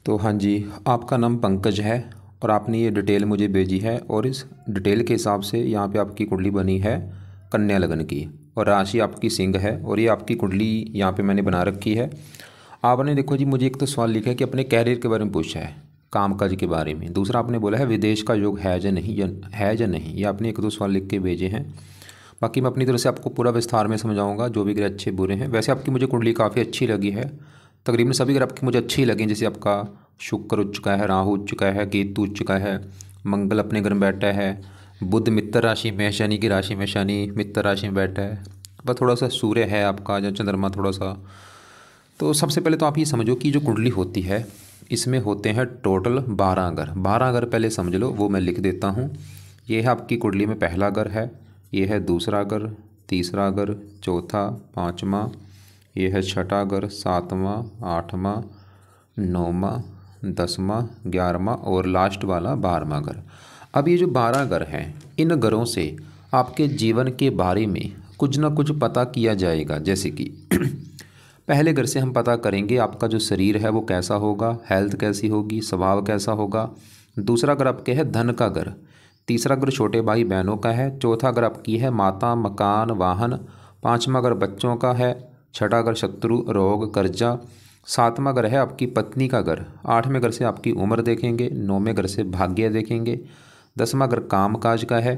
तो हाँ जी, आपका नाम पंकज है और आपने ये डिटेल मुझे भेजी है और इस डिटेल के हिसाब से यहाँ पे आपकी कुंडली बनी है कन्या लगन की और राशि आपकी सिंह है और ये आपकी कुंडली यहाँ पे मैंने बना रखी है। आपने देखो जी, मुझे एक तो सवाल लिखा है कि अपने कैरियर के बारे में पूछा है, कामकाज के बारे में। दूसरा आपने बोला है विदेश का योग है या नहीं, है या नहीं। ये आपने एक दो सवाल लिख के भेजे हैं। बाकी मैं अपनी तरफ से आपको पूरा विस्तार में समझाऊंगा, जो भी ग्रह अच्छे बुरे हैं। वैसे आपकी मुझे कुंडली काफ़ी अच्छी लगी है, तकरीबन सभी ग्रह आपके मुझे अच्छे ही लगे। जैसे आपका शुक्र उच्च का है, राहु उच्च का है, केतु उच्च का है, मंगल अपने घर में बैठा है, बुध मित्र राशि में, शनि की राशि में, शनि मित्र राशि में बैठा है। बस थोड़ा सा सूर्य है आपका या चंद्रमा थोड़ा सा। तो सबसे पहले तो आप ये समझो कि जो कुंडली होती है इसमें होते हैं टोटल 12 घर। 12 घर पहले समझ लो, वो मैं लिख देता हूँ। ये है आपकी कुंडली में पहला घर है, ये है दूसरा घर, तीसरा घर, चौथा, पाँचवा, ये है छठा घर, सातवां, आठवां, नौवां, 10वां, 11वां और लास्ट वाला 12वां घर। अब ये जो 12 घर हैं, इन घरों से आपके जीवन के बारे में कुछ ना कुछ पता किया जाएगा। जैसे कि पहले घर से हम पता करेंगे आपका जो शरीर है वो कैसा होगा, हेल्थ कैसी होगी, स्वभाव कैसा होगा। दूसरा घर आपके है धन का घर, तीसरा घर छोटे भाई बहनों का है, चौथा घर आपकी है माता, मकान, वाहन, पाँचवा घर बच्चों का है, छठा घर शत्रु, रोग, कर्जा, सातवां घर है आपकी पत्नी का घर, आठवें घर से आपकी उम्र देखेंगे, नौवें घर से भाग्य देखेंगे, 10वां घर काम काज का है,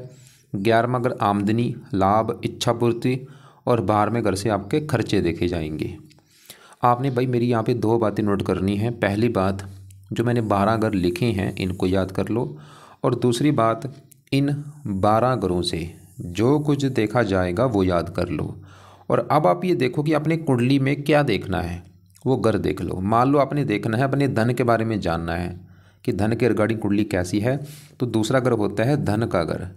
11वां घर आमदनी, लाभ, इच्छा पूर्ति और 12वें घर से आपके खर्चे देखे जाएंगे। आपने भाई मेरी यहाँ पे दो बातें नोट करनी है। पहली बात, जो मैंने 12 घर लिखे हैं इनको याद कर लो, और दूसरी बात, इन 12 घरों से जो कुछ देखा जाएगा वो याद कर लो। और अब आप ये देखो कि अपने कुंडली में क्या देखना है, वो घर देख लो। मान लो आपने देखना है, अपने धन के बारे में जानना है कि धन के रिगार्डिंग कुंडली कैसी है, तो दूसरा घर होता है धन का घर।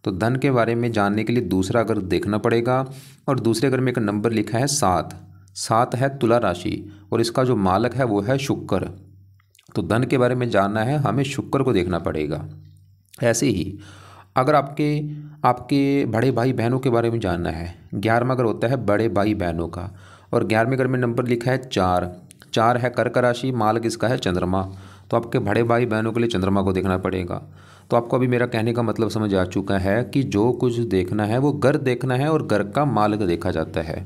तो धन के बारे में जानने के लिए दूसरा घर देखना पड़ेगा। और दूसरे घर में एक नंबर लिखा है 7, 7 है तुला राशि और इसका जो मालक है वो है शुक्र। तो धन के बारे में जानना है, हमें शुक्र को देखना पड़ेगा। ऐसे ही अगर आपके आपके बड़े भाई बहनों के बारे में जानना है, 11वां घर होता है बड़े भाई बहनों का और 11वें घर में नंबर लिखा है 4, 4 है कर्क राशि, मालक इसका है चंद्रमा। तो आपके बड़े भाई बहनों के लिए चंद्रमा को देखना पड़ेगा। तो आपको अभी मेरा कहने का मतलब समझ आ चुका है कि जो कुछ देखना है वो घर देखना है और घर का मालक देखा जाता है।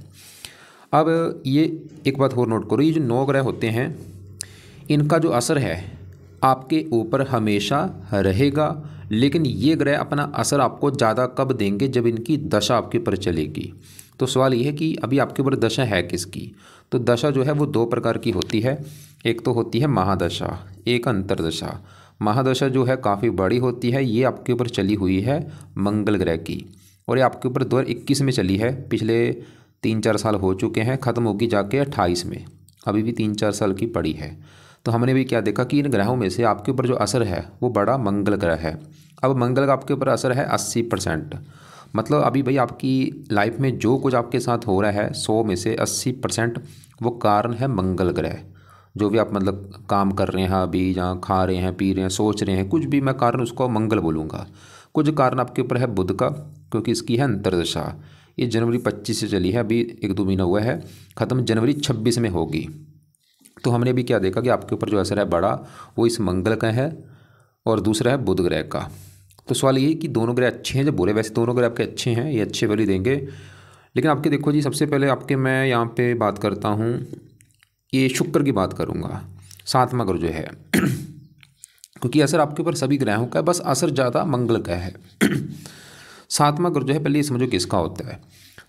अब ये एक बात और नोट करो, ये जो 9 ग्रह होते हैं इनका जो असर है आपके ऊपर हमेशा रहेगा, लेकिन ये ग्रह अपना असर आपको ज़्यादा कब देंगे, जब इनकी दशा आपके ऊपर चलेगी। तो सवाल ये है कि अभी आपके ऊपर दशा है किसकी। तो दशा जो है वो दो प्रकार की होती है, एक तो होती है महादशा, एक अंतरदशा। महादशा जो है काफ़ी बड़ी होती है, ये आपके ऊपर चली हुई है मंगल ग्रह की और ये आपके ऊपर 2021 में चली है। पिछले 3-4 साल हो चुके हैं, ख़त्म होगी जाके 28 में, अभी भी 3-4 साल की पड़ी है। तो हमने भी क्या देखा कि इन ग्रहों में से आपके ऊपर जो असर है वो बड़ा मंगल ग्रह है। अब मंगल का आपके ऊपर असर है 80%। मतलब अभी भाई आपकी लाइफ में जो कुछ आपके साथ हो रहा है 100 में से 80% वो कारण है मंगल ग्रह। जो भी आप मतलब काम कर रहे हैं अभी, जहाँ खा रहे हैं, पी रहे हैं, सोच रहे हैं, कुछ भी, मैं कारण उसको मंगल बोलूँगा। कुछ कारण आपके ऊपर है बुध का, क्योंकि इसकी है अंतरदशा। ये जनवरी 25 से चली है, अभी 1-2 महीना हुआ है, ख़त्म जनवरी 26 में होगी। तो हमने भी क्या देखा कि आपके ऊपर जो असर है बड़ा वो इस मंगल का है और दूसरा है बुध ग्रह का। तो सवाल ये है कि दोनों ग्रह अच्छे हैं जब बुरे, वैसे दोनों ग्रह आपके अच्छे हैं, ये अच्छे वैल्यू देंगे। लेकिन आपके देखो जी, सबसे पहले आपके मैं यहाँ पे बात करता हूँ, ये शुक्र की बात करूँगा, 7वां घर जो है क्योंकि असर आपके ऊपर सभी ग्रहों का है, बस असर ज़्यादा मंगल का है। 7वां घर जो है, पहले ये समझो किसका होता है।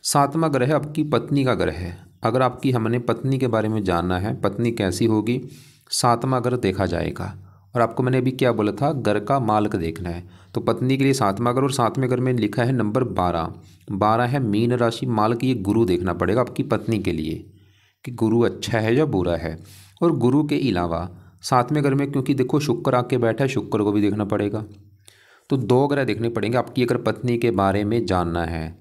7वां घर है आपकी पत्नी का घर है। अगर आपकी हमने पत्नी के बारे में जानना है, पत्नी कैसी होगी, 7वां घर देखा जाएगा। और आपको मैंने अभी क्या बोला था, घर का मालक देखना है। तो पत्नी के लिए 7वां घर, और 7वें घर में लिखा है नंबर 12, 12 है मीन राशि, मालक ये गुरु देखना पड़ेगा आपकी पत्नी के लिए कि गुरु अच्छा है या बुरा है। और गुरु के अलावा 7वें घर में क्योंकि देखो शुक्र आके बैठा है, शुक्र को भी देखना पड़ेगा। तो 2 ग्रह देखने पड़ेंगे आपकी अगर पत्नी के बारे में जानना है,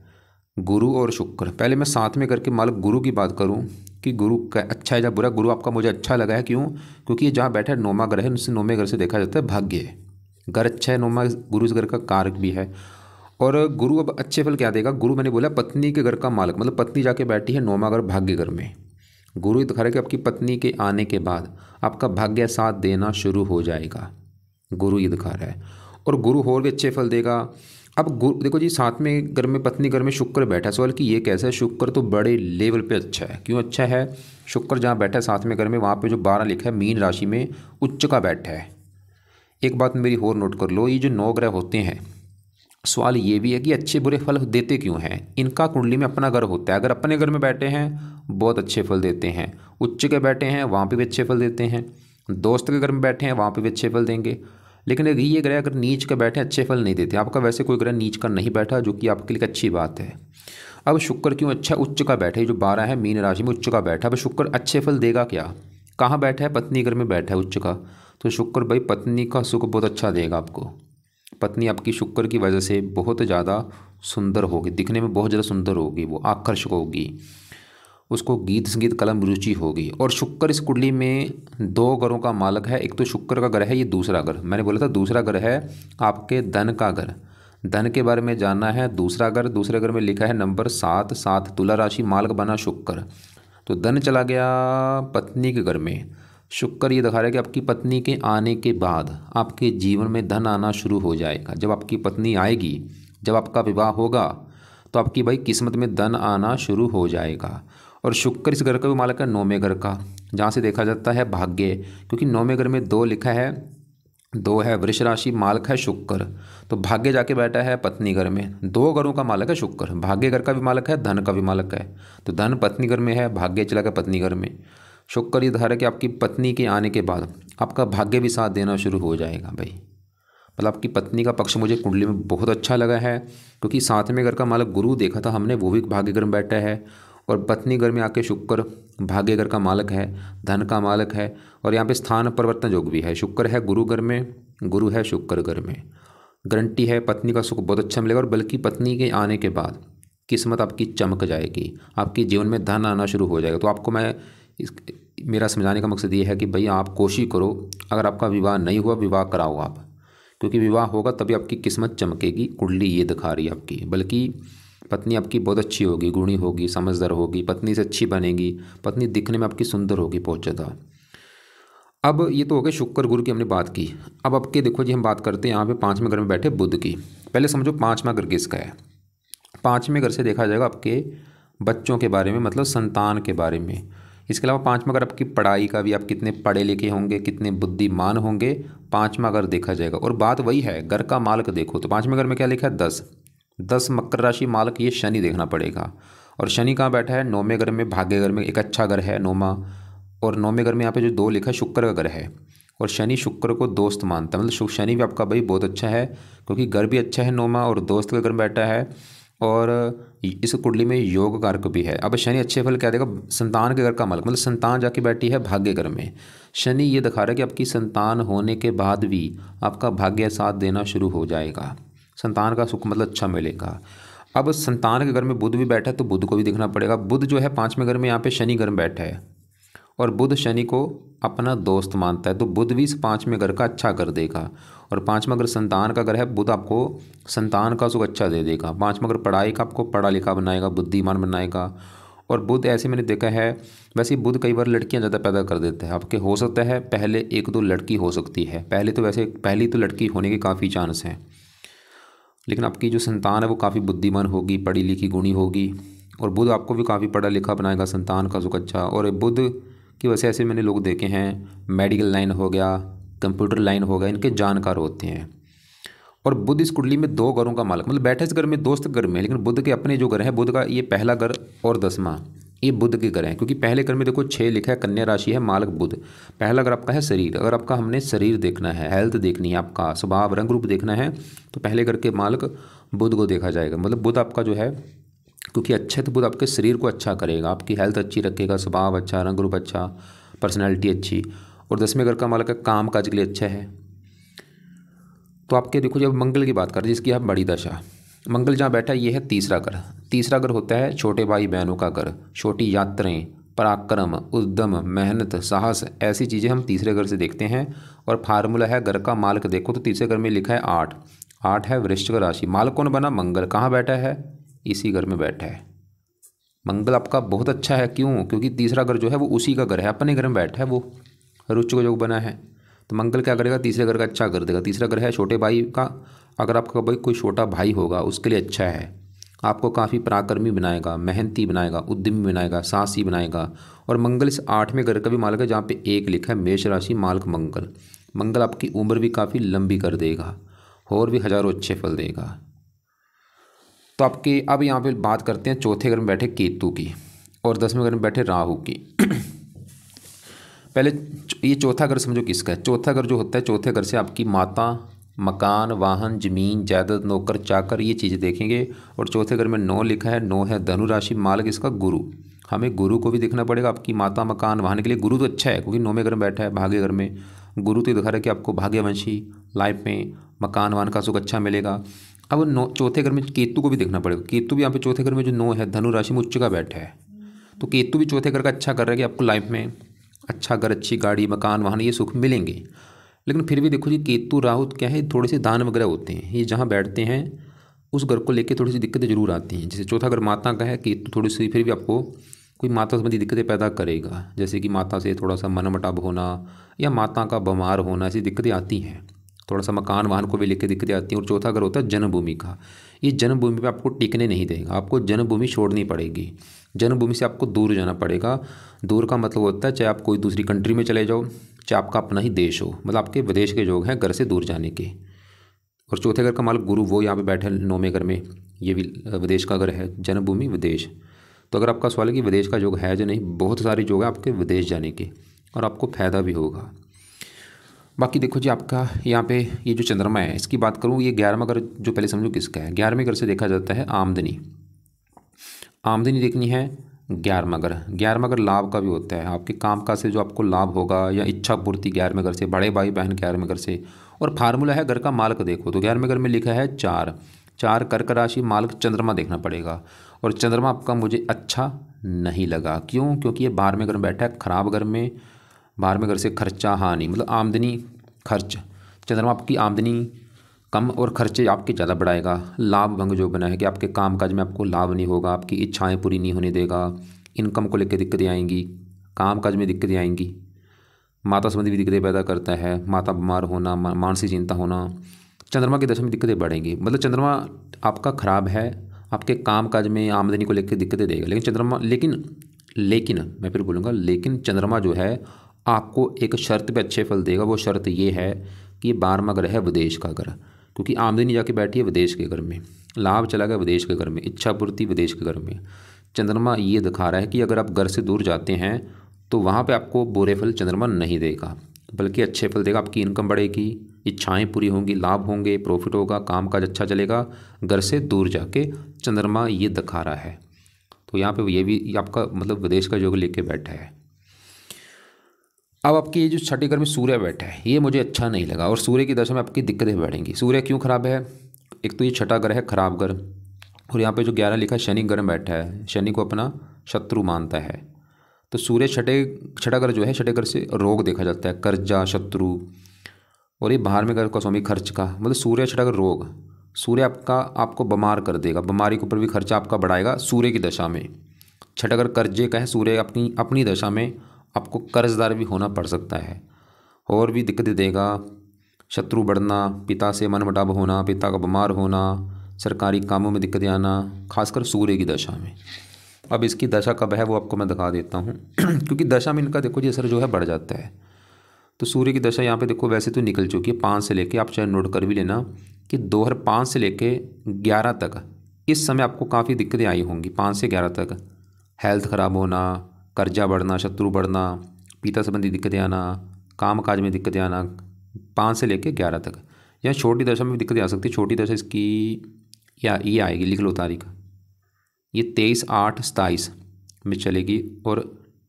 गुरु और शुक्र। पहले मैं 7वें घर के मालक गुरु की बात करूं कि गुरु का अच्छा है या बुरा। गुरु आपका मुझे अच्छा लगा है, क्यों? क्योंकि ये जहाँ बैठा है 9वां घर है, उससे 9वें घर से देखा जाता है भाग्य। घर अच्छा है, 9वां गुरु इस घर का कारक भी है। और गुरु अब अच्छे फल क्या देगा, गुरु मैंने बोला पत्नी के घर का मालक, मतलब पत्नी जाके बैठी है 9वां घर भाग्य घर में। गुरु ये दिखा रहा है कि आपकी पत्नी के आने के बाद आपका भाग्य साथ देना शुरू हो जाएगा, गुरु ये दिखा रहा है। और गुरु और भी अच्छे फल देगा। अब गुरु देखो जी, साथ में घर में पत्नी घर में शुक्र बैठा है। सवाल कि ये कैसा है? शुक्र तो बड़े लेवल पे अच्छा है। क्यों अच्छा है? शुक्र जहाँ बैठा है साथ में घर में, वहाँ पे जो 12 लिखा है मीन राशि में उच्च का बैठा है। एक बात मेरी और नोट कर लो, ये जो 9 ग्रह होते हैं, सवाल ये भी है कि अच्छे बुरे फल देते क्यों हैं? इनका कुंडली में अपना घर होता है। अगर अपने घर में बैठे हैं बहुत अच्छे फल देते हैं, उच्च के बैठे हैं वहाँ पे भी अच्छे फल देते हैं, दोस्त के घर में बैठे हैं वहाँ पे भी अच्छे फल देंगे। लेकिन अगर ये ग्रह अगर नीच का बैठे अच्छे फल नहीं देते। आपका वैसे कोई ग्रह नीच का नहीं बैठा, जो कि आपके लिए अच्छी बात है। अब शुक्र क्यों अच्छा उच्च का बैठे? जो 12 है मीन राशि में उच्च का बैठा। अब शुक्र अच्छे फल देगा क्या? कहाँ बैठा है? पत्नी घर में बैठा है उच्च का। तो शुक्र भाई पत्नी का सुख बहुत अच्छा देगा आपको। पत्नी आपकी शुक्र की वजह से बहुत ज़्यादा सुंदर होगी, दिखने में बहुत ज़्यादा सुंदर होगी, वो आकर्षक होगी, उसको गीत संगीत कला में रुचि होगी। और शुक्र इस कुंडली में 2 घरों का मालक है। एक तो शुक्र का घर है, ये दूसरा घर मैंने बोला था, दूसरा घर है आपके धन का घर। धन के बारे में जानना है। दूसरा घर, दूसरे घर में लिखा है नंबर 7, 7 तुला राशि, मालक बना शुक्र। तो धन चला गया पत्नी के घर में। शुक्र ये दिखा रहा है कि आपकी पत्नी के आने के बाद आपके जीवन में धन आना शुरू हो जाएगा। जब आपकी पत्नी आएगी, जब आपका विवाह होगा, तो आपकी भाई किस्मत में धन आना शुरू हो जाएगा। और शुक्र इस घर का भी मालक है 9वें घर का, जहाँ से देखा जाता है भाग्य। क्योंकि 9वें घर में 2 लिखा है, 2 है वृष राशि, मालक है शुक्र। तो भाग्य जाके बैठा है पत्नी घर में। 2 घरों का मालक है शुक्र, भाग्य घर का भी मालक है, धन का भी मालक है। तो धन पत्नी घर में है, भाग्य चला गया पत्नी घर में। शुक्र ये धारा कि आपकी पत्नी के आने के बाद आपका भाग्य भी साथ देना शुरू हो जाएगा भाई। मतलब आपकी पत्नी का पक्ष मुझे कुंडली में बहुत अच्छा लगा है। क्योंकि 7वें घर का मालक गुरु देखा था हमने, वो भी भाग्य घर में बैठा है। और पत्नी घर में आके शुक्र भाग्य घर का मालक है, धन का मालक है। और यहाँ पे स्थान परिवर्तन योग भी है। शुक्र है गुरु घर में, गुरु है शुक्र घर में। गारंटी है पत्नी का सुख बहुत अच्छा मिलेगा। और बल्कि पत्नी के आने के बाद किस्मत आपकी चमक जाएगी, आपके जीवन में धन आना शुरू हो जाएगा। तो आपको मैं मेरा समझाने का मकसद ये है कि भैया आप कोशिश करो, अगर आपका विवाह नहीं हुआ विवाह कराओ आप। क्योंकि विवाह होगा तभी आपकी किस्मत चमकेगी। कुंडली ये दिखा रही है आपकी। बल्कि पत्नी आपकी बहुत अच्छी होगी, गुणी होगी, समझदार होगी, पत्नी से अच्छी बनेगी, पत्नी दिखने में आपकी सुंदर होगी बहुत ज़्यादा। अब ये तो हो गए शुक्र गुरु की हमने बात की। अब आपके देखो जी, हम बात करते हैं यहाँ पे 5वें घर में बैठे बुध की। पहले समझो 5वां घर किसका है। 5वें घर से देखा जाएगा आपके बच्चों के बारे में, मतलब संतान के बारे में। इसके अलावा 5वां घर आपकी पढ़ाई का भी, आप कितने पढ़े लिखे होंगे, कितने बुद्धिमान होंगे, 5वां घर देखा जाएगा। और बात वही है, घर का मालक देखो तो 5वें घर में क्या लिखा है 10 मकर राशि मालक, ये शनि देखना पड़ेगा। और शनि कहाँ बैठा है? 9वें घर में, भाग्य घर में। एक अच्छा घर है 9वां। और 9वें घर में यहाँ पे जो 2 लिखा है शुक्र का घर है। और शनि शुक्र को दोस्त मानता है, मतलब शनि भी आपका भाई बहुत अच्छा है। क्योंकि घर भी अच्छा है 9वां, और दोस्त का घर में बैठा है। और इस कुंडली में योग कारक भी है। अब शनि अच्छे फल क्या देगा? संतान के घर का मालक, मतलब संतान जाके बैठी है भाग्य घर में। शनि ये दिखा रहा है कि आपकी संतान होने के बाद भी आपका भाग्य साथ देना शुरू हो जाएगा। संतान का सुख मतलब अच्छा मिलेगा। अब संतान के घर में बुध भी बैठा है, तो बुध को भी देखना पड़ेगा। बुध जो है 5वें घर में, यहाँ पे शनि घर में बैठा है। और बुध शनि को अपना दोस्त मानता है। तो बुध भी इस 5वें घर का अच्छा कर देगा। और 5वां घर संतान का घर है। बुध आपको संतान का सुख अच्छा दे देगा। 5वां घर पढ़ाई का आपको पढ़ा लिखा बनाएगा, बुद्धिमान बनाएगा। और बुध ऐसे मैंने देखा है, वैसे बुध कई बार लड़कियां ज़्यादा पैदा कर देता है आपके। हो सकता है पहले 1-2 लड़की हो सकती है, पहली तो लड़की होने के काफ़ी चांस हैं। लेकिन आपकी जो संतान है वो काफ़ी बुद्धिमान होगी, पढ़ी लिखी गुणी होगी। और बुध आपको भी काफ़ी पढ़ा लिखा बनाएगा, संतान का सुख अच्छा। और बुध की वजह से ऐसे मैंने लोग देखे हैं, मेडिकल लाइन हो गया, कंप्यूटर लाइन हो गया, इनके जानकार होते हैं। और बुध इस कुंडली में 2 घरों का मालक, मतलब बैठे इस घर में, दोस्त घर में। लेकिन बुध के अपने जो घर है, बुध का ये पहला घर और 10वां, ये बुध के घर हैं। क्योंकि पहले घर में देखो 6 लिखा है, कन्या राशि है, मालक बुध। पहला घर आपका है शरीर। अगर आपका हमने शरीर देखना है, हेल्थ देखनी है, आपका स्वभाव रंग रूप देखना है, तो पहले घर के मालक बुध को देखा जाएगा। मतलब बुध आपका जो है, क्योंकि अच्छे तो बुध आपके शरीर को अच्छा करेगा, आपकी हेल्थ अच्छी रखेगा, स्वभाव अच्छा, रंग रूप अच्छा, पर्सनैलिटी अच्छी। और 10वें घर का मालक है, काम काज के लिए अच्छा है। तो आपके देखो जब मंगल की बात करें, जिसकी आप बड़ी दशा, मंगल जहाँ बैठा है ये है तीसरा घर। तीसरा घर होता है छोटे भाई बहनों का घर, छोटी यात्राएं, पराक्रम, उद्यम, मेहनत, साहस, ऐसी चीज़ें हम तीसरे घर से देखते हैं। और फार्मूला है घर का मालक देखो तो तीसरे घर में लिखा है 8 है वृश्चिक राशि। मालक कौन बना? मंगल। कहाँ बैठा है? इसी घर में बैठा है। मंगल आपका बहुत अच्छा है। क्यों? क्योंकि तीसरा घर जो है वो उसी का घर है, अपने घर में बैठा है वो, रुच को योग बना है। तो मंगल क्या करेगा? तीसरे घर का अच्छा कर देगा। तीसरा घर है छोटे भाई का, अगर आपका भाई कोई छोटा भाई होगा उसके लिए अच्छा है। आपको काफ़ी पराक्रमी बनाएगा, मेहनती बनाएगा, उद्यमी बनाएगा, साहसी बनाएगा। और मंगल इस 8वें घर का भी मालिक है, जहाँ पे एक लिखा है मेष राशि मालिक मंगल। मंगल आपकी उम्र भी काफ़ी लंबी कर देगा और भी हज़ारों अच्छे फल देगा। तो आपके अब यहाँ पे बात करते हैं चौथे घर में बैठे केतु की और 10वें घर में बैठे राहु की। पहले ये चौथा घर समझो किसका है। चौथा घर जो होता है, चौथे घर से आपकी माता, मकान, वाहन, जमीन, जायदाद, नौकर चाकर, ये चीज़ें देखेंगे। और चौथे घर में 9 लिखा है, 9 है धनु राशि, मालिक इसका गुरु। हमें गुरु को भी देखना पड़ेगा। आपकी माता, मकान, वाहन के लिए गुरु तो अच्छा है, क्योंकि 9वें घर में बैठा है भाग्य घर में। गुरु तो दिखा रहा है कि आपको भाग्यवंशी लाइफ में मकान वाहन का सुख अच्छा मिलेगा। अब चौथे घर में केतु को भी देखना पड़ेगा। केतु भी यहाँ पे चौथे घर में जो 9 है धनु राशि में उच्च का बैठा है, तो केतु भी चौथे घर का अच्छा कर रहा है कि आपको लाइफ में अच्छा घर, अच्छी गाड़ी, मकान, वाहन, ये सुख मिलेंगे। लेकिन फिर भी देखो जी, केतु राहु क्या है, थोड़े से दान वगैरह होते हैं। ये जहाँ बैठते हैं उस घर को लेके थोड़ी सी दिक्कतें जरूर आती हैं। जैसे चौथा घर माता का है, केतु थोड़ी सी फिर भी आपको कोई माता संबंधी दिक्कतें पैदा करेगा, जैसे कि माता से थोड़ा सा मनमुटाव होना या माता का बीमार होना, ऐसी दिक्कतें आती हैं। थोड़ा सा मकान वाहन को भी लेकर दिक्कतें आती हैं। और चौथा घर होता है जन्मभूमि का। ये जन्मभूमि पे आपको टिकने नहीं देगा, आपको जन्मभूमि छोड़नी पड़ेगी। जन्मभूमि से आपको दूर जाना पड़ेगा। दूर का मतलब होता है चाहे आप कोई दूसरी कंट्री में चले जाओ, चाहे आपका अपना ही देश हो, मतलब आपके विदेश के योग हैं घर से दूर जाने के। और चौथे घर का मालिक गुरु, वो यहाँ पे बैठे 9वें घर में, ये भी विदेश का घर है, जन्मभूमि विदेश। तो अगर आपका सवाल है कि विदेश का योग है जो नहीं, बहुत सारे योग है आपके विदेश जाने के और आपको फ़ायदा भी होगा। बाकी देखो जी, आपका यहाँ पे ये जो चंद्रमा है इसकी बात करूँ, ये 11वां घर जो पहले समझो किसका है। 11वें घर से देखा जाता है आमदनी। आमदनी देखनी है 11वां घर। 11वां घर लाभ का भी होता है, आपके काम काज से जो आपको लाभ होगा या इच्छा पूर्ति 11वें घर से, बड़े भाई बहन 11वें घर से। और फार्मूला है घर का मालिक देखो तो 11वें घर में लिखा है 4 कर्क राशि मालिक चंद्रमा देखना पड़ेगा। और चंद्रमा आपका मुझे अच्छा नहीं लगा। क्यों? क्योंकि ये 12वें घर में बैठा है खराब घर में। 12वें घर से खर्चा हानि, मतलब आमदनी खर्च। चंद्रमा आपकी आमदनी कम और खर्चे आपके ज़्यादा बढ़ाएगा। लाभ भंग जो बना है कि आपके कामकाज में आपको लाभ नहीं होगा, आपकी इच्छाएं पूरी नहीं होने देगा, इनकम को लेकर दिक्कतें आएंगी, कामकाज में दिक्कतें आएंगी। माता संबंधी भी दिक्कतें पैदा करता है, माता बीमार होना, मानसिक चिंता होना। चंद्रमा की दशा में दिक्कतें बढ़ेंगी। मतलब चंद्रमा आपका खराब है, आपके कामकाज में आमदनी को लेकर दिक्कतें देगा। लेकिन चंद्रमा लेकिन मैं फिर बोलूँगा, लेकिन चंद्रमा जो है आपको एक शर्त पे अच्छे फल देगा। वो शर्त ये है कि ये 12वां घर है विदेश का घर, क्योंकि आमदनी जाके बैठी है विदेश के घर में, लाभ चला गया विदेश के घर में, इच्छा पूर्ति विदेश के घर में। चंद्रमा ये दिखा रहा है कि अगर आप घर से दूर जाते हैं तो वहाँ पे आपको बुरे फल चंद्रमा नहीं देगा, बल्कि अच्छे फल देगा। आपकी इनकम बढ़ेगी, इच्छाएं पूरी होंगी, लाभ होंगे, प्रॉफिट होगा, कामकाज अच्छा चलेगा। घर से दूर जाके चंद्रमा ये दिखा रहा है। तो यहाँ पे ये भी आपका मतलब विदेश का योग लेके बैठा है। अब आपकी ये जो छठे घर में सूर्य बैठा है, ये मुझे अच्छा नहीं लगा। और सूर्य की दशा में आपकी दिक्कतें बढ़ेंगी। सूर्य क्यों खराब है? एक तो ये छठा घर है खराब घर, और यहाँ पे जो 11 लिखा है शनि घर में बैठा है, शनि को अपना शत्रु मानता है। तो सूर्य छठा घर जो है, छठे घर से रोग देखा जाता है, कर्जा, शत्रु। और ये बाहर में घर का स्वामी खर्च का, मतलब सूर्य छठा घर रोग। सूर्य आपको बीमार कर देगा, बीमारी के ऊपर भी खर्चा आपका बढ़ाएगा सूर्य की दशा में। छठा घर कर्जे का है, सूर्य अपनी दशा में आपको कर्जदार भी होना पड़ सकता है और भी दिक्कतें देगा। शत्रु बढ़ना, पिता से मनमुटाव होना, पिता का बीमार होना, सरकारी कामों में दिक्कतें आना, खासकर सूर्य की दशा में। अब इसकी दशा कब है वो आपको मैं दिखा देता हूँ क्योंकि दशा में इनका देखो जी असर जो है बढ़ जाता है। तो सूर्य की दशा यहाँ पे देखो वैसे तो निकल चुकी है 5 से लेके, आप चाहे नोट कर भी लेना कि 2005 से लेके 11 तक इस समय आपको काफ़ी दिक्कतें आई होंगी। 5 से 11 तक हेल्थ ख़राब होना, कर्जा बढ़ना, शत्रु बढ़ना, पिता संबंधी दिक्कतें आना, काम काज में दिक्कतें आना, 5 से लेके 11 तक। या छोटी दशा में भी दिक्कतें आ सकती है। छोटी दशा इसकी या ये आएगी, लिख लो तारीख, ये 23/8/27 में चलेगी और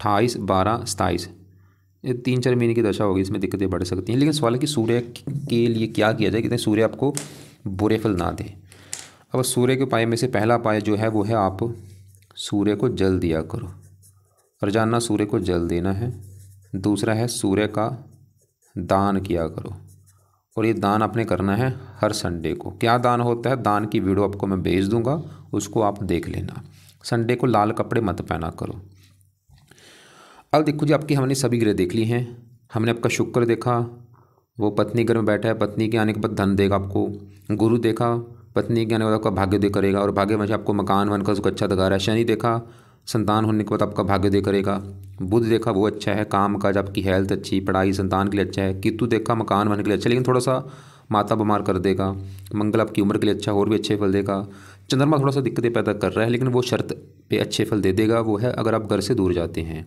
28/12/27, ये 3-4 महीने की दशा होगी, इसमें दिक्कतें बढ़ सकती हैं। लेकिन सवाल है कि सूर्य के लिए क्या किया जाए कि सूर्य आपको बुरे फल ना दे। अब सूर्य के उपाय में से पहला उपाय जो है वो है आप सूर्य को जल दिया करो। रोजाना सूर्य को जल देना है। दूसरा है सूर्य का दान किया करो, और ये दान आपने करना है हर संडे को। क्या दान होता है, दान की वीडियो आपको मैं भेज दूंगा, उसको आप देख लेना। संडे को लाल कपड़े मत पहना करो। अब देखो जी, आपकी हमने सभी ग्रह देख ली हैं। हमने आपका शुक्र देखा, वो पत्नी घर में बैठा है, पत्नी के आने के बाद धन देगा आपको। गुरु देखा, पत्नी के आने के बाद आपका भाग्योदय करेगा और भाग्य में से आपको मकान वन का उसको अच्छा दिखा रहा है। शनि देखा, संतान होने के बाद आपका भाग्योदय करेगा। बुध देखा, वो अच्छा है, काम काज आपकी हेल्थ अच्छी, पढ़ाई संतान के लिए अच्छा है। केतु देखा, मकान वन के लिए अच्छा, लेकिन थोड़ा सा माता बीमार कर देगा। मंगल आपकी उम्र के लिए अच्छा, और भी अच्छे फल देगा। चंद्रमा थोड़ा सा दिक्कतें पैदा कर रहा है, लेकिन वो शर्त पे अच्छे फल दे देगा, वो है अगर आप घर से दूर जाते हैं।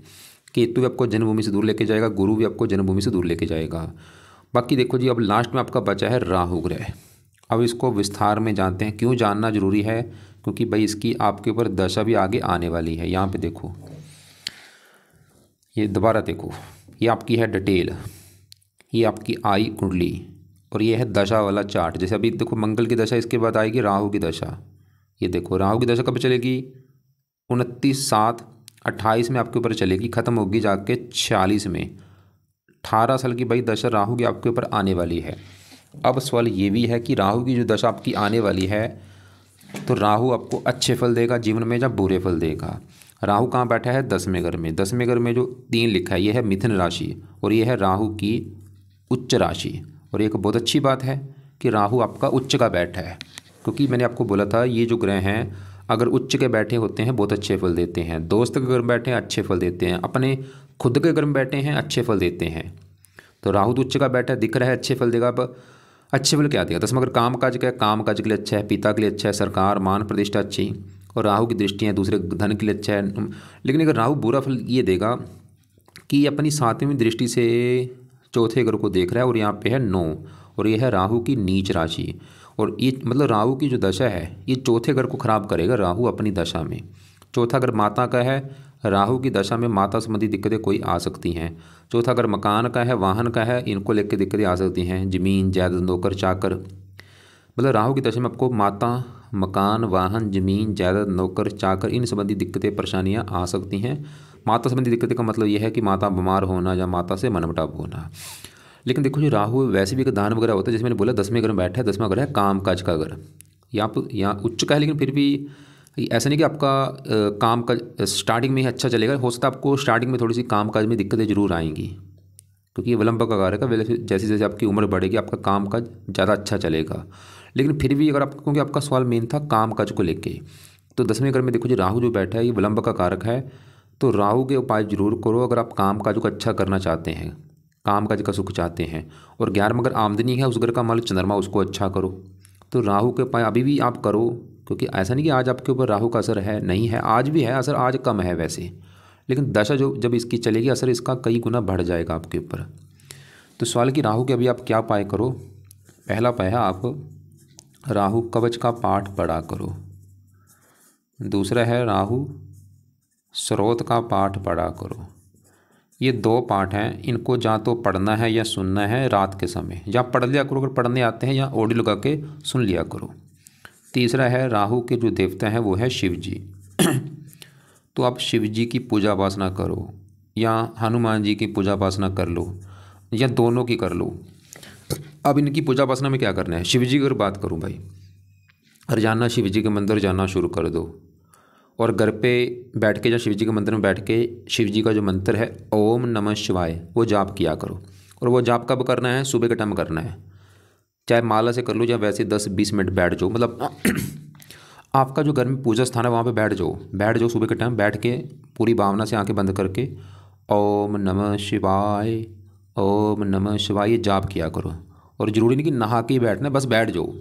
केतु भी आपको जन्मभूमि से दूर लेके जाएगा, गुरु भी आपको जन्मभूमि से दूर लेके जाएगा। बाकी देखो जी, अब लास्ट में आपका बचा है राहु ग्रह। अब इसको विस्तार में जानते हैं। क्यों जानना जरूरी है? क्योंकि भाई इसकी आपके ऊपर दशा भी आगे आने वाली है। यहाँ पे देखो, ये दोबारा देखो, ये आपकी है डिटेल, ये आपकी आई कुंडली और ये है दशा वाला चार्ट। जैसे अभी देखो मंगल की दशा, इसके बाद आएगी राहु की दशा। ये देखो राहु की दशा कब चलेगी? 29/7/28 में आपके ऊपर चलेगी, ख़त्म होगी जाके 46 में। 18 साल की भाई दशा राहु की आपके ऊपर आने वाली है। अब सवाल ये भी है कि राहु की जो दशा आपकी आने वाली है, तो राहु आपको अच्छे फल देगा जीवन में या बुरे फल देगा? राहु कहाँ बैठा है? 10वें घर में। 10वें घर में जो 3 लिखा है, ये है मिथुन राशि और ये है राहु की उच्च राशि। और एक बहुत अच्छी बात है कि राहु आपका उच्च का बैठा है, क्योंकि मैंने आपको बोला था ये जो ग्रह हैं अगर उच्च के बैठे होते हैं बहुत अच्छे फल देते हैं। दोस्त के घर में बैठे हैं अच्छे फल देते हैं, अपने खुद के घर में बैठे हैं अच्छे फल देते हैं। तो राहु तो उच्च का बैठा है, दिख रहा है अच्छे फल देगा। अब अच्छे फल क्या देगा? 10वां घर काम काज का है, काम काज के लिए अच्छा है, पिता के लिए अच्छा है, सरकार मान प्रतिष्ठा अच्छी, और राहु की दृष्टियाँ दूसरे धन के लिए अच्छा है। लेकिन अगर राहु बुरा फल ये देगा कि अपनी 7वीं दृष्टि से चौथे घर को देख रहा है और यहाँ पे है 9, और ये है राहु की नीच राशि। और ये मतलब राहु की जो दशा है ये चौथे घर को खराब करेगा राहु अपनी दशा में। चौथा घर माता का है, राहु की दशा में माता संबंधी दिक्कतें कोई आ सकती हैं। चौथा घर मकान का है, वाहन का है, इनको लेकर दिक्कतें आ सकती हैं, ज़मीन जायदाद नौकर चाकर। मतलब राहु की दशा में आपको माता, मकान, वाहन, ज़मीन जायदाद नौकर चाकर इन संबंधी दिक्कतें परेशानियां आ सकती हैं। माता संबंधी दिक्कतें का मतलब यह है कि माता बीमार होना या माता से मनमुटाव होना। लेकिन देखो जी, राहु वैसे भी एक दान वगैरह होता है, जैसे मैंने बोला 10वें घर में बैठा है। 10वां घर है काम काज का घर, यहाँ उच्च का है, लेकिन फिर भी ऐसा नहीं कि आपका काम का स्टार्टिंग में ही अच्छा चलेगा। हो सकता है आपको स्टार्टिंग में थोड़ी सी काम काज में दिक्कतें जरूर आएंगी, क्योंकि ये विलंब का कार्य है। जैसे जैसे आपकी उम्र बढ़ेगी आपका काम काज ज़्यादा अच्छा चलेगा। लेकिन फिर भी अगर आप, क्योंकि आपका सवाल मेन था काम काज को लेके, तो 10वें घर में देखो जी राहु जो बैठा है ये विलंब का कारक है। तो राहु के उपाय जरूर करो अगर आप काम काज को अच्छा करना चाहते हैं, काम काज का सुख चाहते हैं। और 11वां घर आमदनी है, उस घर का मालिक चंद्रमा, उसको अच्छा करो। तो राहु के उपाय अभी भी आप करो, क्योंकि ऐसा नहीं कि आज आपके ऊपर राहु का असर है, नहीं है, आज भी है असर, आज कम है वैसे, लेकिन दशा जो जब इसकी चलेगी असर इसका कई गुना बढ़ जाएगा आपके ऊपर। तो सवाल कि राहु के अभी आप क्या उपाय करो? पहला उपाय है आप राहु कवच का पाठ पढ़ा करो। दूसरा है राहु स्रोत का पाठ पढ़ा करो। ये 2 पाठ हैं, इनको या तो पढ़ना है या सुनना है रात के समय, या पढ़ लिया करो अगर पढ़ने आते हैं, या ऑडियो लगा के सुन लिया करो। तीसरा है राहु के जो देवता हैं वो है शिव जी। तो आप शिव जी की पूजा उपासना करो, या हनुमान जी की पूजा उपासना कर लो, या दोनों की कर लो। अब इनकी पूजा उपासना में क्या करना है? शिव जी की अगर बात करूं भाई, रोजाना शिव जी के मंदिर जाना शुरू कर दो, और घर पे बैठ के या शिव जी के मंदिर में बैठ के शिव जी का जो मंत्र है ओम नमः शिवाय वो जाप किया करो। और वो जाप कब करना है? सुबह के टाइम करना है, चाहे माला से कर लो या वैसे 10-20 मिनट बैठ जाओ। मतलब आपका जो घर में पूजा स्थान है वहाँ पे बैठ जाओ सुबह के टाइम बैठ के पूरी भावना से आंखें बंद करके ओम नमः शिवाय, ओम नमः शिवाय ये जाप किया करो। और ज़रूरी नहीं कि नहा के ही बैठना, बस बैठ जाओ।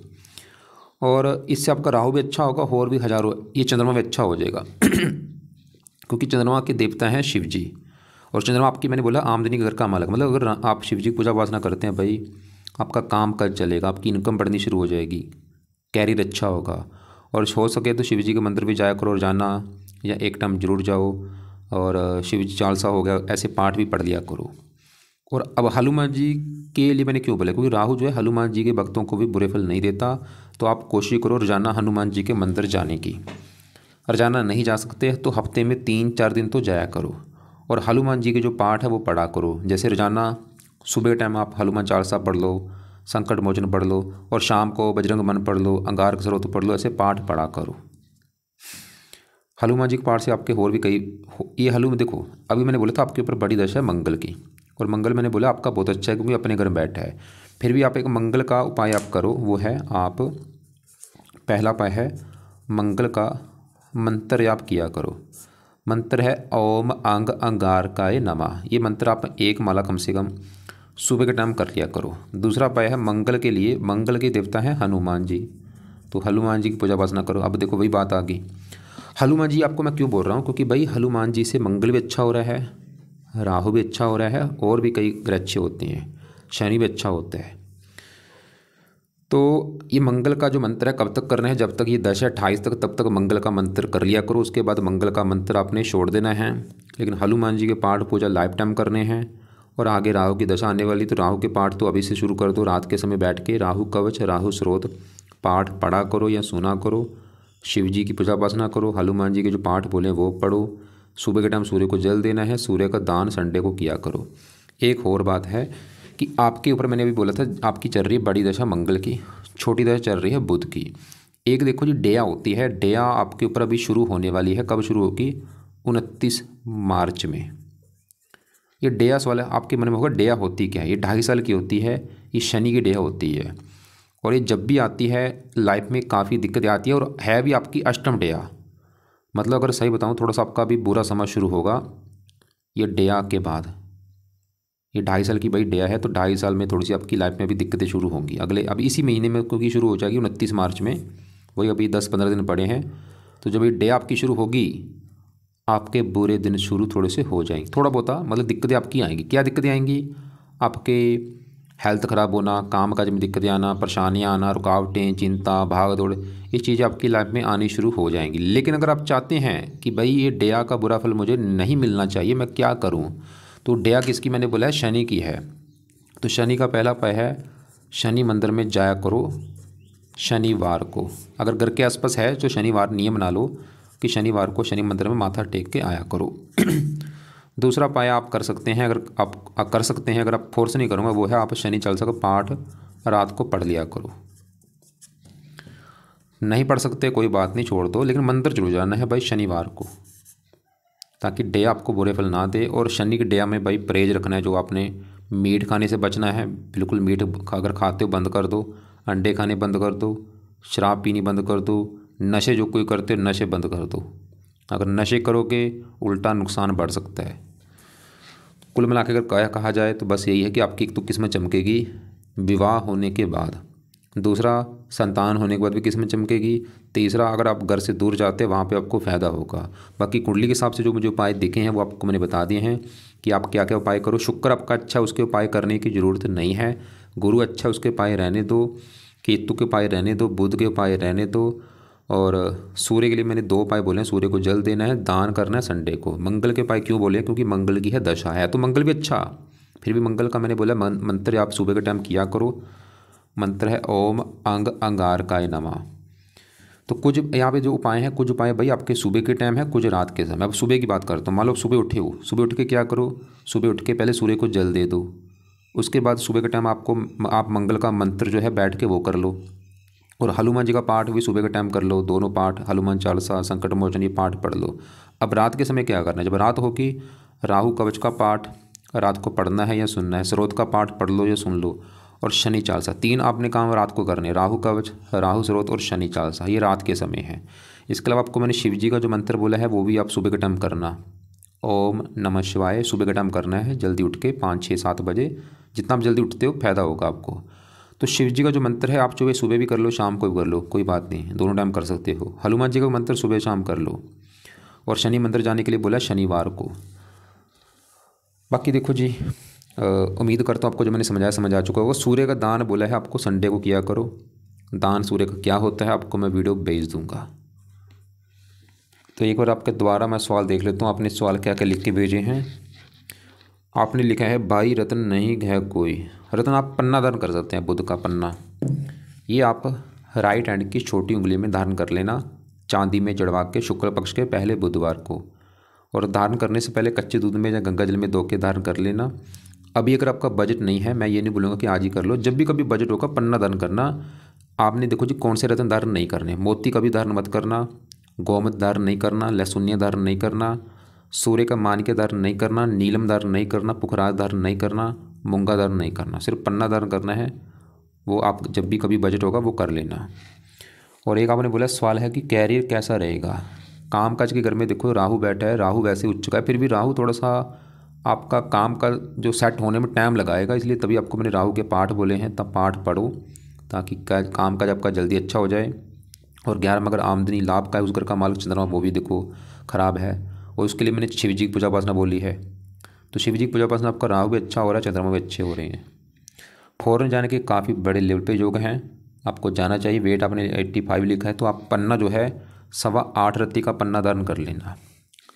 और इससे आपका राहु भी अच्छा होगा, और भी हज़ारों, ये चंद्रमा भी अच्छा हो जाएगा। क्योंकि चंद्रमा के देवता हैं शिव जी, और चंद्रमा आपकी, मैंने बोला आमदनी के घर का मालिक। मतलब अगर आप शिव जी की पूजा उपासना करते हैं भाई, आपका काम काज चलेगा, आपकी इनकम बढ़नी शुरू हो जाएगी, कैरियर अच्छा होगा। और हो सके तो शिव जी के मंदिर भी जाया करो, और जाना या एक टाइम जरूर जाओ। और शिव जी चालीसा हो गया, ऐसे पाठ भी पढ़ लिया करो। और अब हनुमान जी के लिए मैंने क्यों बोला? क्योंकि राहु जो है हनुमान जी के भक्तों को भी बुरे फल नहीं देता। तो आप कोशिश करो रोजाना हनुमान जी के मंदिर जाने की। रोजाना नहीं जा सकते तो हफ्ते में 3-4 दिन तो जाया करो, और हनुमान जी के जो पाठ है वो पढ़ा करो। जैसे रोजाना सुबह टाइम आप हनुमान चालीसा पढ़ लो, संकट मोचन पढ़ लो, और शाम को बजरंग मन पढ़ लो, अंगारक स्रोत पढ़ लो, ऐसे पाठ पढ़ा करो। हनुमान जी के पाठ से आपके और भी कई ये हलू में देखो, अभी मैंने बोला था आपके ऊपर बड़ी दशा है मंगल की, और मंगल मैंने बोला आपका बहुत अच्छा है क्योंकि अपने घर में बैठा है। फिर भी आप एक मंगल का उपाय आप करो, वो है आप पहला उपाय है मंगल का मंत्र आप किया करो। मंत्र है ओम अंग अंगारकाय नमः। ये मंत्र आप एक माला कम से कम सुबह के टाइम कर लिया करो। दूसरा उपाय है मंगल के लिए, मंगल के देवता हैं हनुमान जी, तो हनुमान जी की पूजा उपासना करो। अब देखो वही बात आ गई, हनुमान जी आपको मैं क्यों बोल रहा हूँ, क्योंकि भाई हनुमान जी से मंगल भी अच्छा हो रहा है, राहु भी अच्छा हो रहा है, और भी कई ग्रह अच्छे होते हैं, शनि भी अच्छा होता है। तो ये मंगल का जो मंत्र है कब तक करना है, जब तक ये 10-28 तक, तब तक मंगल का मंत्र कर लिया करो। उसके बाद मंगल का मंत्र आपने छोड़ देना है। लेकिन हनुमान जी के पाठ पूजा लाइफ टाइम करने हैं। और आगे राहु की दशा आने वाली, तो राहु के पाठ तो अभी से शुरू कर दो। रात के समय बैठ के राहु कवच, राहु स्रोत पाठ पढ़ा करो या सुना करो। शिव जी की पूजा उपासना करो, हनुमान जी के जो पाठ बोले वो पढ़ो। सुबह के टाइम सूर्य को जल देना है, सूर्य का दान संडे को किया करो। एक और बात है कि आपके ऊपर मैंने अभी बोला था आपकी चल रही है बड़ी दशा मंगल की, छोटी दशा चल रही है बुध की। एक देखो जी डेया होती है, डेया आपके ऊपर अभी शुरू होने वाली है। कब शुरू होगी, 29 मार्च में। ये डेया सवाल है आपके मन में होगा, डेया होती क्या है। ये 2.5 साल की होती है, ये शनि की डेया होती है, और ये जब भी आती है लाइफ में काफ़ी दिक्कतें आती है, और है भी आपकी अष्टम डेया। मतलब अगर सही बताऊँ, थोड़ा सा आपका अभी बुरा समय शुरू होगा ये डेया के बाद। ये 2.5 साल की भाई डेया है, तो 2.5 साल में थोड़ी सी आपकी लाइफ में अभी दिक्कतें शुरू होंगी अगले, अभी इसी महीने में, क्योंकि शुरू हो जाएगी 29 मार्च में। वही अभी 10-15 दिन पड़े हैं। तो जब ये डेया आपकी शुरू होगी, आपके बुरे दिन शुरू थोड़े से हो जाएंगे, थोड़ा बहुत मतलब दिक्कतें आपकी आएंगी। क्या दिक्कतें आएंगी, आपके हेल्थ ख़राब होना, काम काज में दिक्कतें आना, परेशानियाँ आना, रुकावटें, चिंता, भाग दौड़, ये चीज़ें आपकी लाइफ में आनी शुरू हो जाएंगी। लेकिन अगर आप चाहते हैं कि भाई ये डेया का बुरा फल मुझे नहीं मिलना चाहिए, मैं क्या करूँ, तो डेया किसकी मैंने बोला है, शनि की है। तो शनि का पहला उपाय है शनि मंदिर में जाया करो शनिवार को। अगर घर के आसपास है तो शनिवार नियम बना लो कि शनिवार को शनि मंदिर में माथा टेक के आया करो। दूसरा उपाय आप कर सकते हैं, अगर आप कर सकते हैं, अगर आप फोर्स नहीं करूँगा, वो है आप शनि चालीसा का पाठ रात को पढ़ लिया करो। नहीं पढ़ सकते कोई बात नहीं, छोड़ दो, लेकिन मंदिर जरूर जाना है भाई शनिवार को, ताकि डे आपको बुरे फल ना दे। और शनि के डे में भाई परहेज रखना है, जो आपने मीट खाने से बचना है, बिल्कुल मीट अगर खाते हो बंद कर दो, अंडे खाने बंद कर दो, शराब पीनी बंद कर दो, नशे जो कोई करते हो नशे बंद कर दो। अगर नशे करोगे उल्टा नुकसान बढ़ सकता है। कुल मिला के अगर कहा जाए तो बस यही है कि आपकी एक तो किस्मत चमकेगी विवाह होने के बाद, दूसरा संतान होने के बाद भी किस्मत चमकेगी, तीसरा अगर आप घर से दूर जाते हैं वहाँ पे आपको फ़ायदा होगा। बाकी कुंडली के हिसाब से जो मुझे उपाय दिखे हैं वो आपको मैंने बता दिए हैं कि आप क्या क्या उपाय करो। शुक्र आपका अच्छा, उसके उपाय करने की ज़रूरत नहीं है। गुरु अच्छा, उसके उपाय रहने दो। केतु के उपाय रहने दो, बुध के उपाय रहने दो। और सूर्य के लिए मैंने 2 उपाय बोले हैं, सूर्य को जल देना है, दान करना है संडे को। मंगल के उपाय क्यों बोले, क्योंकि मंगल की है दशा, है तो मंगल भी अच्छा, फिर भी मंगल का मैंने बोला मंत्र आप सुबह के टाइम किया करो। मंत्र है ओम अंग अंगारकाय नमः। तो कुछ यहाँ पे जो उपाय हैं, कुछ उपाय भाई आपके सुबह के टाइम है, कुछ रात के समय। अब सुबह की बात करता हूँ, मान लो सुबह उठे हो, सुबह उठ के क्या करो, सुबह उठ के पहले सूर्य को जल दे दो। उसके बाद सुबह के टाइम आप मंगल का मंत्र जो है बैठ के वो कर लो, और हनुमान जी का पाठ भी सुबह के टाइम कर लो, दोनों पाठ, हनुमान चालीसा, संकट मोचन, ये पाठ पढ़ लो। अब रात के समय क्या करना है, जब रात होगी राहु कवच का पाठ रात को पढ़ना है या सुनना है, स्रोत का पाठ पढ़ लो या सुन लो, और शनि चालीसा। 3 आपने काम रात को करने, राहु कवच, राहु स्रोत और शनि चालीसा, ये रात के समय है। इसके अलावा आपको मैंने शिव जी का जो मंत्र बोला है वो भी आप सुबह के टाइम करना, ओम नमः शिवाय, सुबह के टाइम करना है, जल्दी उठ के 5, 6, 7 बजे, जितना आप जल्दी उठते हो फ़ायदा होगा आपको। तो शिव जी का जो मंत्र है आप सुबह भी कर लो, शाम को भी कर लो, कोई बात नहीं, दोनों टाइम कर सकते हो। हनुमान जी का मंत्र सुबह शाम कर लो, और शनि मंदिर जाने के लिए बोला शनिवार को। बाकी देखो जी, उम्मीद करता हूँ आपको जो मैंने समझाया समझ आ चुका होगा। सूर्य का दान बोला है आपको संडे को किया करो। दान सूर्य का क्या होता है आपको मैं वीडियो भेज दूँगा। तो एक बार आपके द्वारा मैं सवाल देख लेता हूँ, आपने सवाल क्या क्या लिख के भेजे हैं। आपने लिखा है भाई रत्न नहीं है कोई। रत्न आप पन्ना धारण कर सकते हैं, बुध का पन्ना। ये आप राइट हैंड की छोटी उंगली में धारण कर लेना, चांदी में जड़वा के शुक्ल पक्ष के पहले बुधवार को। और धारण करने से पहले कच्चे दूध में या गंगा जल में धो के धारण कर लेना। अभी अगर आपका बजट नहीं है, मैं ये नहीं बोलूँगा कि आज ही कर लो, जब भी कभी बजट होगा पन्ना धारण करना। आपने देखो जी कौन से रत्न धारण नहीं करने, मोती का भी धारण मत करना, गोमत धारण नहीं करना, लहसुनिया धारण नहीं करना, सूर्य का मानिक्य धारण नहीं करना, नीलम धारण नहीं करना, पुखराज धारण नहीं करना, मूंगा धारण नहीं करना, सिर्फ पन्ना धारण करना है। वो आप जब भी कभी बजट होगा वो कर लेना। और एक आपने बोला सवाल है कि कैरियर कैसा रहेगा। कामकाज के घर में देखो राहु बैठा है, राहु वैसे उच्च का है, फिर भी राहु थोड़ा सा आपका काम का जो सेट होने में टाइम लगाएगा, इसलिए तभी आपको मैंने राहु के पाठ बोले हैं। तब पाठ पढ़ो ताकि काम काज आपका जल्दी अच्छा हो जाए। और 11 में अगर आमदनी लाभ का है, उस घर का मालिक चंद्रमा वो भी देखो खराब है, और उसके लिए मैंने शिव जी की पूजा उपासना बोली है। तो शिव जी की पूजा उपासना आपका राहु भी अच्छा हो रहा है, चंद्रमा भी अच्छे हो रहे हैं। फॉरेन जाने के काफ़ी बड़े लेवल पे योग हैं, आपको जाना चाहिए। वेट आपने 85 लिखा है, तो आप पन्ना जो है 8.25 रत्ती का पन्ना धारण कर लेना।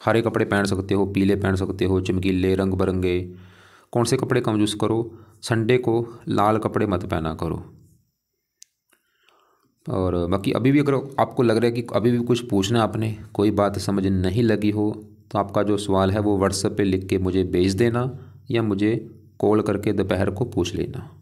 हरे कपड़े पहन सकते हो, पीले पहन सकते हो, चमकीले रंग बिरंगे। कौन से कपड़े कम यूज़ करो, संडे को लाल कपड़े मत पहना करो। और बाकी अभी भी अगर आपको लग रहा है कि अभी भी कुछ पूछना है आपने, कोई बात समझ नहीं लगी हो, तो आपका जो सवाल है वो व्हाट्सएप पे लिख के मुझे भेज देना, या मुझे कॉल करके दोपहर को पूछ लेना।